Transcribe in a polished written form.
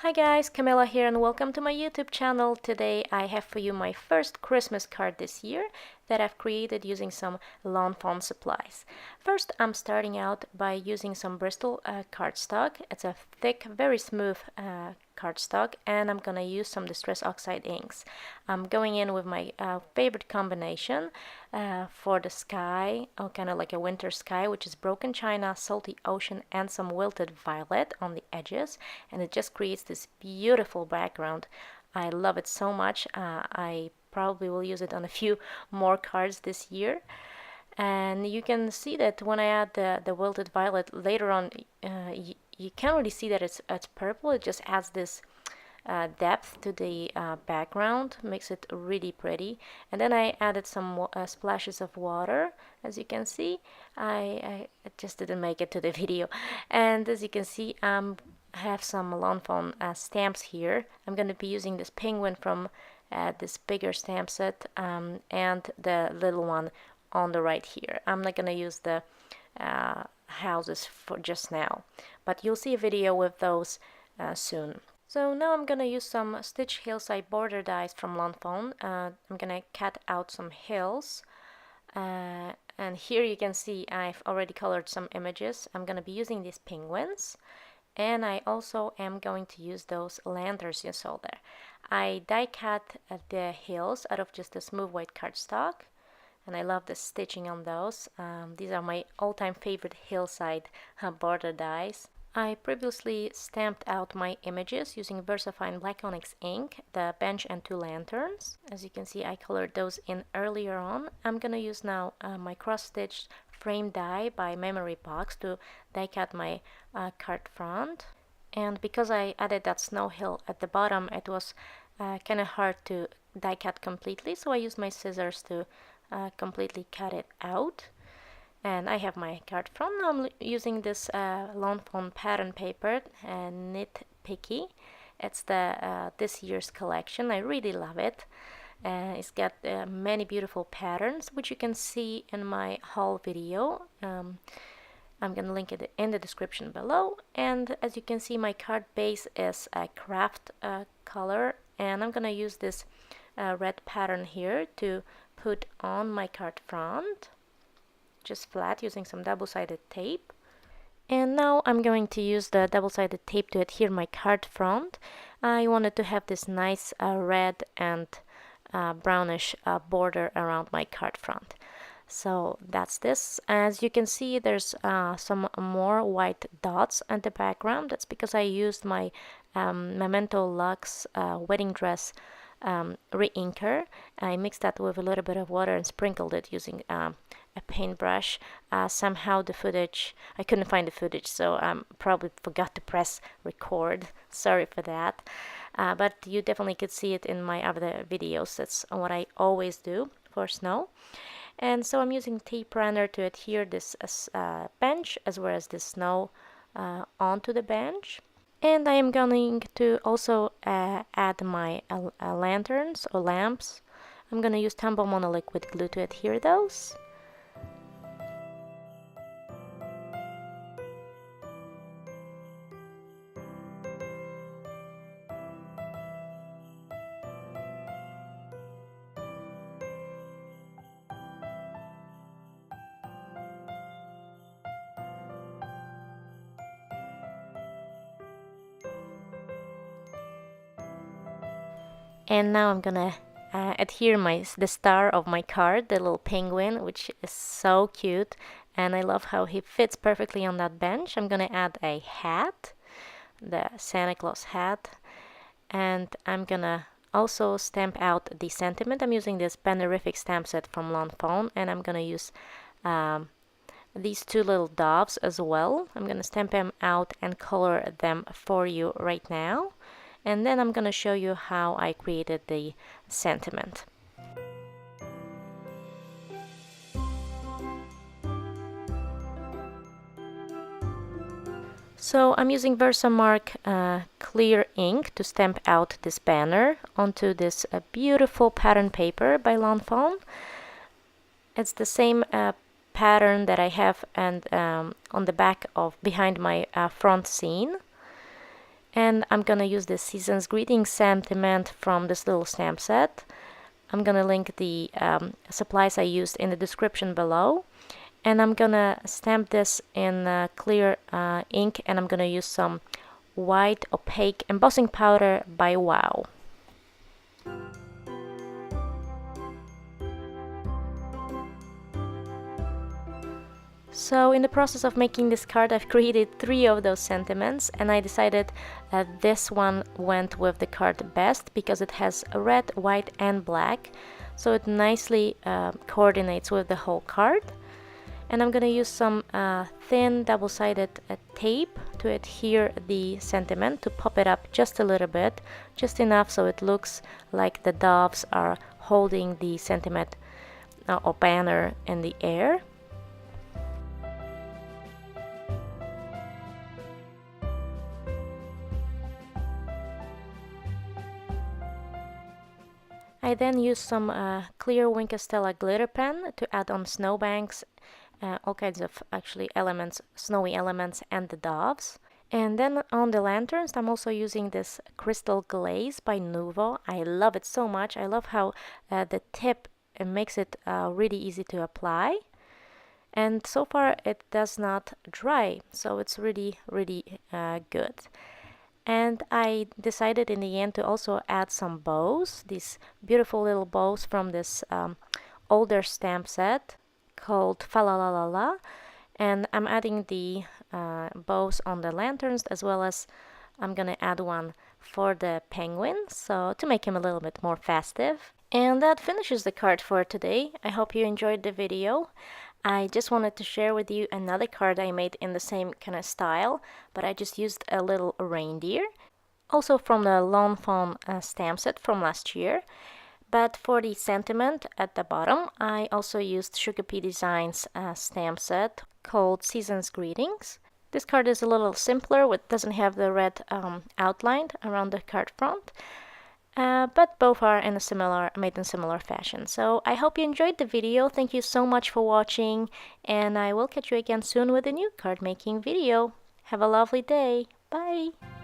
Hi guys, Camilla here and welcome to my YouTube channel. Today I have for you my first Christmas card this year that I've created using some Lawn Fawn supplies. First, I'm starting out by using some Bristol cardstock. It's a thick, very smooth cardstock, and I'm gonna use some Distress Oxide inks. I'm going in with my favorite combination for the sky, kind of like a winter sky, which is broken china, salty ocean, and some wilted violet on the edges, and it just creates this beautiful background. I love it so much. I probably will use it on a few more cards this year. And you can see that when I add the wilted violet later on, you can't really see that it's purple. It just adds this depth to the background, makes it really pretty. And then I added some splashes of water. As you can see, I just didn't make it to the video. And as you can see, I have some Lawn Fawn stamps here. I'm going to be using this penguin from this bigger stamp set and the little one on the right here. I'm not going to use the houses for just now, but you'll see a video with those soon. So now I'm gonna use some Stitch Hillside border dies from Lawn Fawn. I'm gonna cut out some hills, and here you can see I've already colored some images. I'm gonna be using these penguins, and I also am going to use those lanterns you saw there. I die cut the hills out of just a smooth white cardstock, and I love the stitching on those. These are my all-time favorite hillside border dies. I previously stamped out my images using VersaFine Black Onyx ink, the bench and two lanterns. As you can see, I colored those in earlier on. I'm gonna use now my cross-stitched frame die by Memory Box to die cut my card front. And because I added that snow hill at the bottom, it was kind of hard to die cut completely, so I used my scissors to completely cut it out. And I have my card front. Now I'm using this Lawn Fawn pattern paper, Knit Picky. It's the this year's collection. I really love it. It's got many beautiful patterns, which you can see in my haul video. I'm gonna link it in the description below. And as you can see, my card base is a craft color, and I'm gonna use this red pattern here to put on my card front, just flat, using some double-sided tape. And now I'm going to use the double-sided tape to adhere my card front. I wanted to have this nice red and brownish border around my card front. So that's this. As you can see, there's some more white dots at the background. That's because I used my Memento Luxe wedding dress re-inker. I mixed that with a little bit of water and sprinkled it using a paintbrush. Somehow the footage, I couldn't find the footage, so I probably forgot to press record. Sorry for that. But you definitely could see it in my other videos. That's what I always do for snow. And so I'm using tape runner to adhere this bench as well as the snow onto the bench. And I am going to also add my lanterns or lamps. I'm going to use Tombow monoliquid glue to adhere those. And now I'm gonna adhere the star of my card, the little penguin, which is so cute, and I love how he fits perfectly on that bench. I'm gonna add a hat, the Santa Claus hat, and I'm gonna also stamp out the sentiment. I'm using this Benerific stamp set from Lawn Fawn, and I'm gonna use these two little doves as well. I'm gonna stamp them out and color them for you right now. And then I'm going to show you how I created the sentiment. So I'm using Versamark clear ink to stamp out this banner onto this beautiful pattern paper by Lawn Fawn. It's the same pattern that I have and on the back of behind my front scene. And I'm gonna use this Season's Greetings sentiment from this little stamp set. I'm gonna link the supplies I used in the description below. And I'm gonna stamp this in clear ink, and I'm gonna use some white opaque embossing powder by Wow. So in the process of making this card, I've created 3 of those sentiments, and I decided that this one went with the card best because it has red, white and black, so it nicely coordinates with the whole card. And I'm gonna use some thin double-sided tape to adhere the sentiment, to pop it up just a little bit, just enough so it looks like the doves are holding the sentiment or banner in the air. I then use some clear Wink Stella glitter pen to add on snowbanks, all kinds of actually elements, snowy elements, and the doves. And then on the lanterns, I'm also using this crystal glaze by Nuvo. I love it so much. I love how the tip makes it really easy to apply. And so far it does not dry, so it's really good. And I decided in the end to also add some bows, these beautiful little bows from this older stamp set called Fa La La La La. And I'm adding the bows on the lanterns, as well as I'm gonna add one for the penguin, so to make him a little bit more festive. And that finishes the card for today. I hope you enjoyed the video. I just wanted to share with you another card I made in the same kind of style, but I just used a little reindeer, also from the Lawn Fawn stamp set from last year. But for the sentiment at the bottom, I also used Sugar Pea Designs stamp set called Season's Greetings. This card is a little simpler, it doesn't have the red outline around the card front. But both are made in similar fashion. So I hope you enjoyed the video. Thank you so much for watching, and I will catch you again soon with a new card making video. Have a lovely day. Bye!